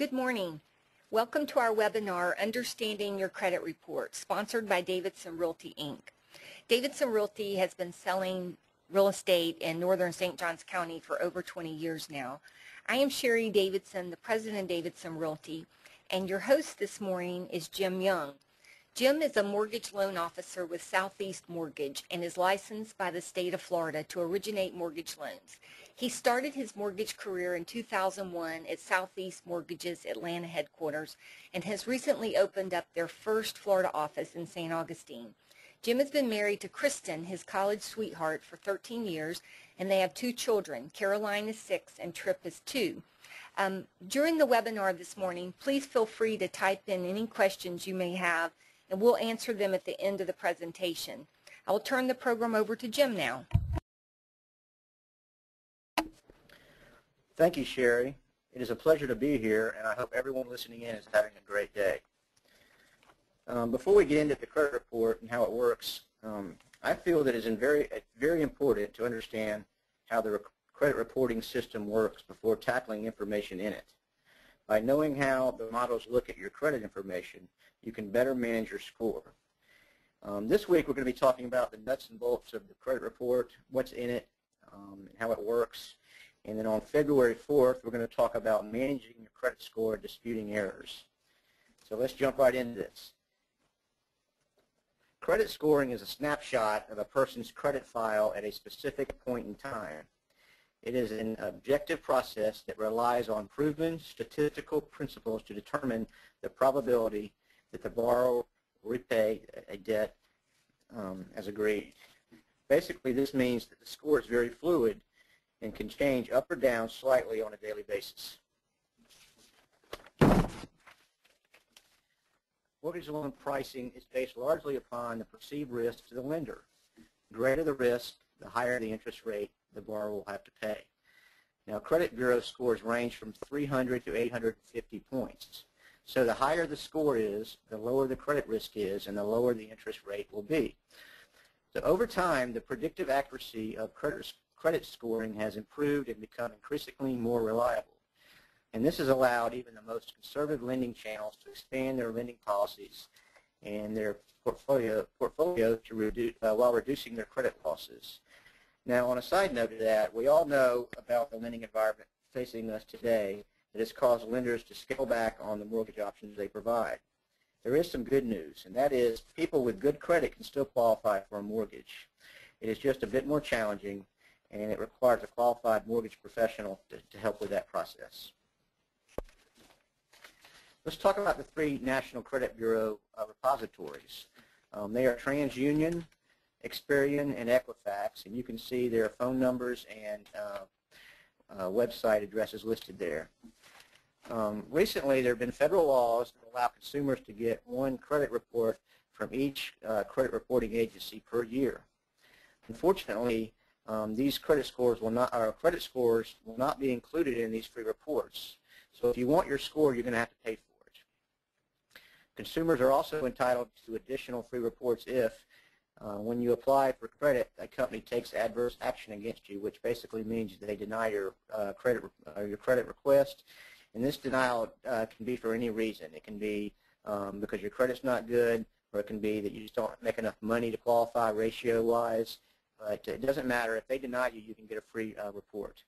Good morning. Welcome to our webinar, Understanding Your Credit Report, sponsored by Davidson Realty, Inc. Davidson Realty has been selling real estate in northern St. Johns County for over 20 years now. I am Sherry Davidson, the president of Davidson Realty, and your host this morning is Jim Young. Jim is a mortgage loan officer with Southeast Mortgage and is licensed by the state of Florida to originate mortgage loans. He started his mortgage career in 2001 at Southeast Mortgage's Atlanta headquarters and has recently opened up their first Florida office in St. Augustine. Jim has been married to Kristen, his college sweetheart, for 13 years, and they have 2 children. Caroline is 6 and Tripp is 2. During the webinar this morning, please feel free to type in any questions you may have, and we'll answer them at the end of the presentation. I will turn the program over to Jim now. Thank you, Sherry. It is a pleasure to be here, and I hope everyone listening in is having a great day. Before we get into the credit report and how it works, I feel that it is very important to understand how the credit reporting system works before tackling information in it. By knowing how the models look at your credit information, you can better manage your score. This week we're going to be talking about the nuts and bolts of the credit report, what's in it, and how it works. And then on February 4th, we're going to talk about managing your credit score and disputing errors. So let's jump right into this. Credit scoring is a snapshot of a person's credit file at a specific point in time. It is an objective process that relies on proven statistical principles to determine the probability that the borrower will repay a debt as agreed. Basically, this means that the score is very fluid and can change up or down slightly on a daily basis. Mortgage loan pricing is based largely upon the perceived risk to the lender. The greater the risk, the higher the interest rate the borrower will have to pay. Now, credit bureau scores range from 300 to 850 points. So the higher the score is, the lower the credit risk is, and the lower the interest rate will be. So over time, the predictive accuracy of credit scoring has improved and become increasingly more reliable. And this has allowed even the most conservative lending channels to expand their lending policies and their portfolio to reduce, while reducing their credit losses. Now, on a side note to that, we all know about the lending environment facing us today that has caused lenders to scale back on the mortgage options they provide. There is some good news, and that is people with good credit can still qualify for a mortgage. It is just a bit more challenging, and it requires a qualified mortgage professional to help with that process. Let's talk about the 3 National Credit Bureau repositories. They are TransUnion, Experian, and Equifax, and you can see their phone numbers and website addresses listed there. Recently, there have been federal laws that allow consumers to get one credit report from each credit reporting agency per year. Unfortunately, these credit scores will not be included in these free reports. So if you want your score, you're going to have to pay for it. Consumers are also entitled to additional free reports if, when you apply for credit, a company takes adverse action against you, which basically means they deny your credit request. And this denial can be for any reason. It can be because your credit's not good, or it can be that you just don't make enough money to qualify ratio-wise. But it doesn't matter. If they deny you, you can get a free report.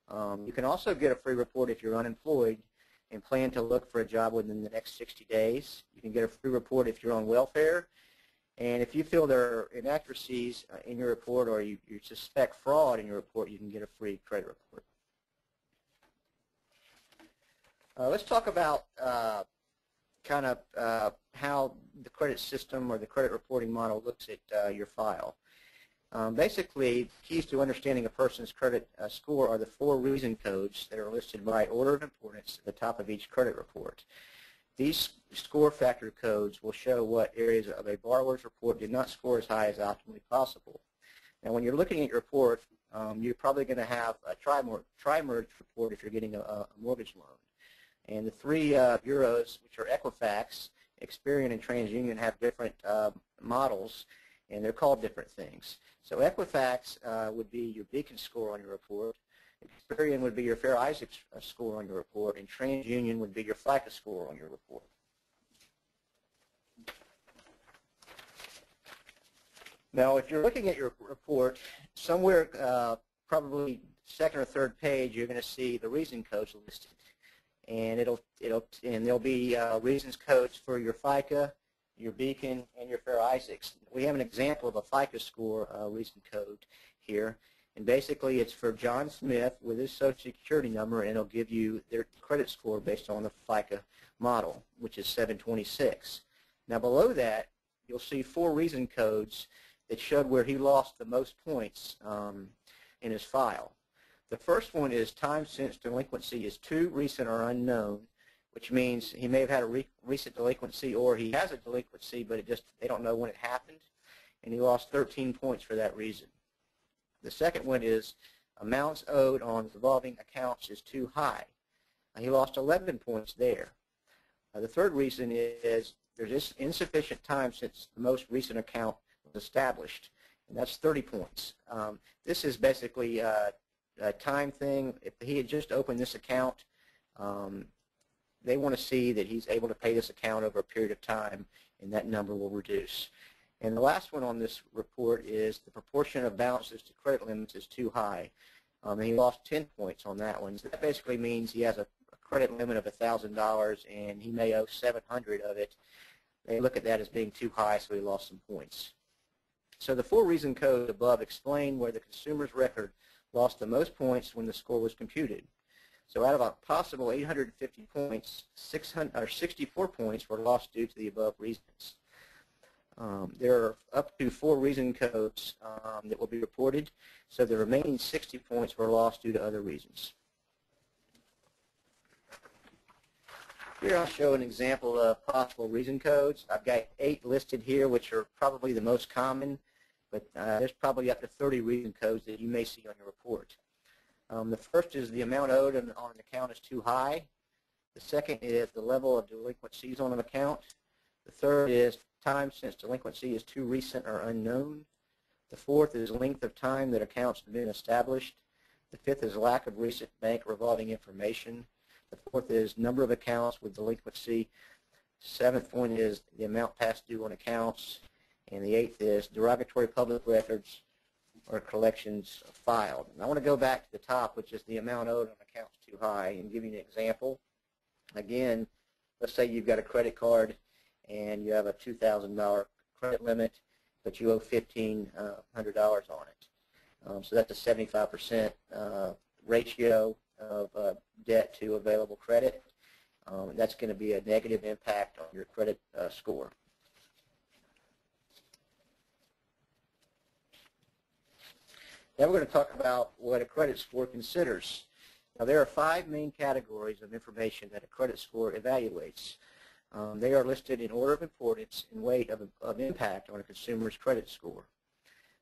You can also get a free report if you're unemployed and plan to look for a job within the next 60 days. You can get a free report if you're on welfare. And if you feel there are inaccuracies in your report, or you suspect fraud in your report, you can get a free credit report. Let's talk about how the credit system or the credit reporting model looks at your file. Basically, keys to understanding a person's credit score are the 4 reason codes that are listed by order of importance at the top of each credit report. These score factor codes will show what areas of a borrower's report did not score as high as optimally possible. Now, when you're looking at your report, you're probably going to have a tri-merge report if you're getting a mortgage loan. And the 3 bureaus, which are Equifax, Experian, and TransUnion, have different models, and they're called different things. So Equifax would be your beacon score on your report. Experian would be your Fair Isaacs score on your report, and TransUnion would be your FICA score on your report. Now, if you're looking at your report, somewhere probably second or third page, you're going to see the reason codes listed, and there'll be reasons codes for your FICA, your Beacon, and your Fair Isaacs. We have an example of a FICA score reason code here, and basically it's for John Smith with his Social Security number, and it'll give you their credit score based on the FICA model, which is 726. Now, below that, you'll see 4 reason codes that showed where he lost the most points in his file. The first one is time since delinquency is too recent or unknown, which means he may have had a recent delinquency, or he has a delinquency, but they don't know when it happened, and he lost 13 points for that reason. The second one is amounts owed on revolving accounts is too high. He lost 11 points there. The third reason is there's insufficient time since the most recent account was established, and that's 30 points. This is basically a time thing. If he had just opened this account, they want to see that he's able to pay this account over a period of time, and that number will reduce. And the last one on this report is the proportion of balances to credit limits is too high. And he lost 10 points on that one. So that basically means he has a credit limit of $1,000, and he may owe 700 of it. They look at that as being too high, so he lost some points. So the 4 reason codes above explain where the consumer's record lost the most points when the score was computed. So out of a possible 850 points, 64 points were lost due to the above reasons. There are up to 4 reason codes that will be reported, so the remaining 60 points were lost due to other reasons. Here I'll show an example of possible reason codes. I've got 8 listed here, which are probably the most common, but there's probably up to 30 reason codes that you may see on your report. The first is the amount owed on an account is too high. The second is the level of delinquencies on an account. The third is time since delinquency is too recent or unknown. The fourth is length of time that accounts have been established. The fifth is lack of recent bank revolving information. The fourth is number of accounts with delinquency. Seventh one is the amount past due on accounts. And the eighth is derogatory public records or collections filed. And I want to go back to the top, which is the amount owed on accounts too high, and give you an example. Again, let's say you've got a credit card and you have a $2,000 credit limit, but you owe $1,500 on it. So that's a 75% ratio of debt to available credit. That's going to be a negative impact on your credit score. Now we're going to talk about what a credit score considers. Now there are 5 main categories of information that a credit score evaluates. They are listed in order of importance and weight of impact on a consumer's credit score.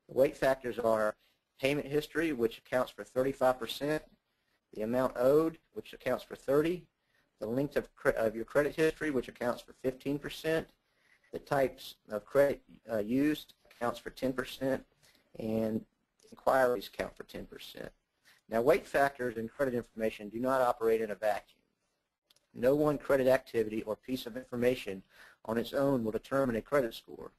The weight factors are payment history, which accounts for 35%, the amount owed, which accounts for 30%, the length of your credit history, which accounts for 15%, the types of credit used accounts for 10%, and inquiries count for 10%. Now, weight factors in credit information do not operate in a vacuum. No one credit activity or piece of information on its own will determine a credit score.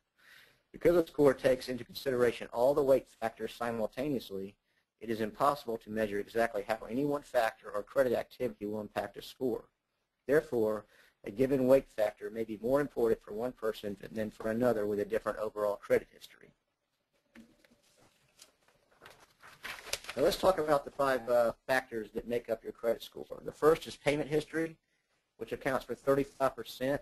Because a score takes into consideration all the weight factors simultaneously, it is impossible to measure exactly how any one factor or credit activity will impact a score. Therefore, a given weight factor may be more important for one person than for another with a different overall credit history. Now let's talk about the 5 factors that make up your credit score. The first is payment history, which accounts for 35%.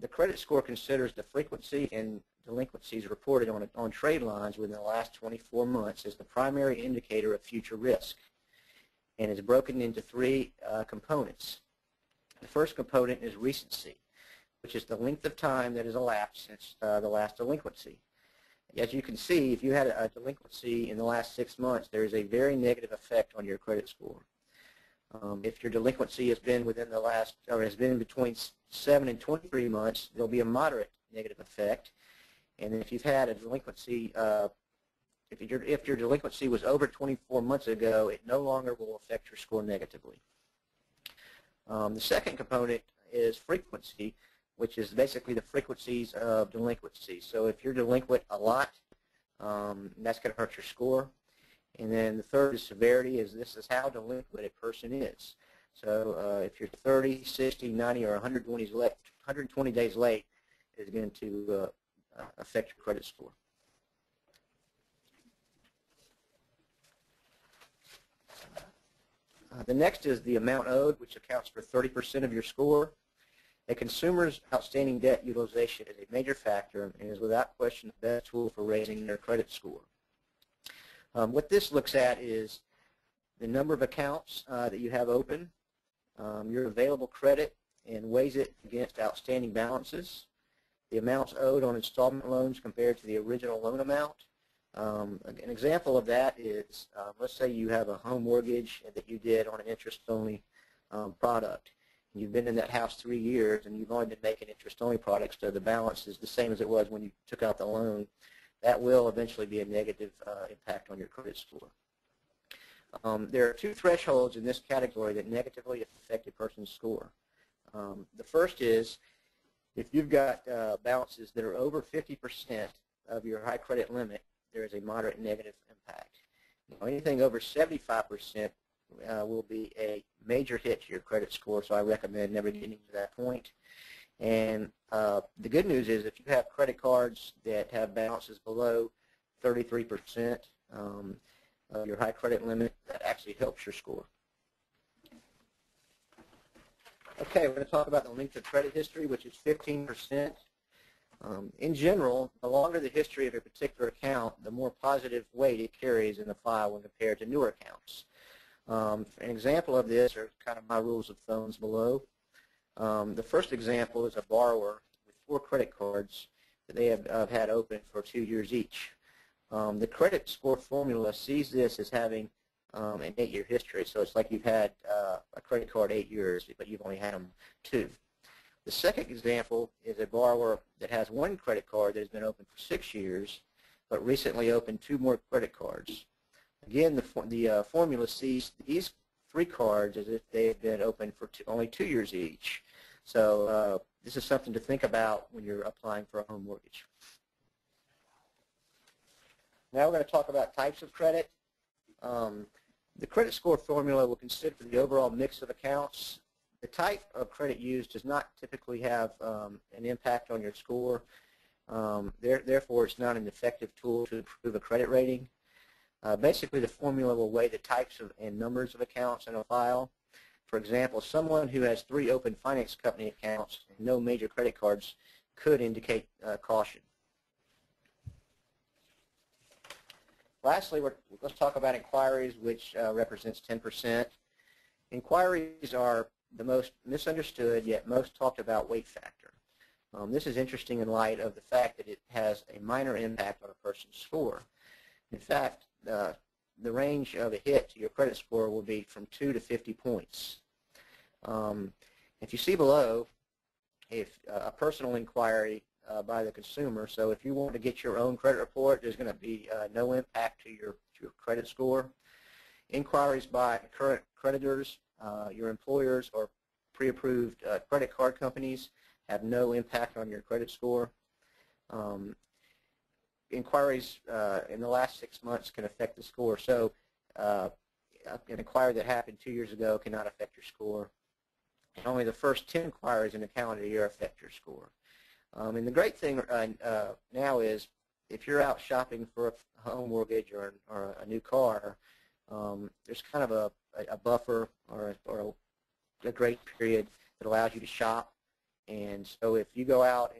The credit score considers the frequency and delinquencies reported on trade lines within the last 24 months as the primary indicator of future risk, and is broken into 3 components. The first component is recency, which is the length of time that has elapsed since the last delinquency. As you can see, if you had a delinquency in the last 6 months, there is a very negative effect on your credit score. If your delinquency has been within the last, or has been between 7 and 23 months, there'll be a moderate negative effect. And if you've had a delinquency if your delinquency was over 24 months ago, it no longer will affect your score negatively. The second component is frequency, which is basically the frequencies of delinquency. So if you're delinquent a lot, that's going to hurt your score. And then the third is severity, this is how delinquent a person is. So if you're 30, 60, 90, or 120 days late, is going to affect your credit score. The next is the amount owed, which accounts for 30% of your score. A consumer's outstanding debt utilization is a major factor and is without question the best tool for raising their credit score. What this looks at is the number of accounts that you have open, your available credit, and weighs it against outstanding balances, the amounts owed on installment loans compared to the original loan amount. An example of that is, let's say you have a home mortgage that you did on an interest-only product. You've been in that house 3 years, and you've only been making interest-only products, so the balance is the same as it was when you took out the loan. That will eventually be a negative impact on your credit score. There are two thresholds in this category that negatively affect a person's score. The first is if you've got balances that are over 50% of your high credit limit, there is a moderate negative impact. Now, anything over 75% will be a major hit to your credit score, so I recommend never getting to that point. And the good news is if you have credit cards that have balances below 33% of your high credit limit, that actually helps your score. Okay, we're going to talk about the length of credit history, which is 15%. In general, the longer the history of a particular account, the more positive weight it carries in the file when compared to newer accounts. An example of this are kind of my rules of thumbs below. The first example is a borrower with 4 credit cards that they have had open for 2 years each. The credit score formula sees this as having an 8-year history, so it's like you've had a credit card 8 years, but you've only had them 2. The second example is a borrower that has 1 credit card that has been open for 6 years, but recently opened 2 more credit cards. Again, the formula sees these 3 cards as if they have been open for only 2 years each. So this is something to think about when you're applying for a home mortgage. Now we're going to talk about types of credit. The credit score formula will consider the overall mix of accounts. The type of credit used does not typically have an impact on your score. Therefore, it's not an effective tool to improve a credit rating. Basically, the formula will weigh the types and numbers of accounts in a file. For example, someone who has 3 open finance company accounts and no major credit cards could indicate caution. Lastly, let's talk about inquiries, which represents 10%. Inquiries are the most misunderstood yet most talked about weight factor. This is interesting in light of the fact that it has a minor impact on a person's score. In fact, the range of a hit to your credit score will be from 2 to 50 points. If you see below, if a personal inquiry by the consumer, so if you want to get your own credit report, there's going to be no impact to your credit score. Inquiries by current creditors, your employers, or pre-approved credit card companies have no impact on your credit score. Inquiries in the last 6 months can affect the score. So an inquiry that happened 2 years ago cannot affect your score. And only the first 10 inquiries in a calendar year affect your score. And the great thing now is if you're out shopping for a home mortgage or a new car, there's kind of a buffer or a grace period that allows you to shop. And so if you go out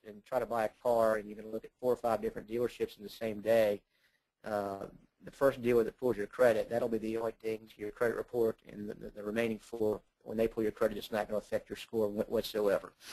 and try to buy a car and you're going to look at 4 or 5 different dealerships in the same day, the first dealer that pulls your credit, that'll be the only ding to your credit report, and the remaining 4, when they pull your credit, it's not going to affect your score whatsoever.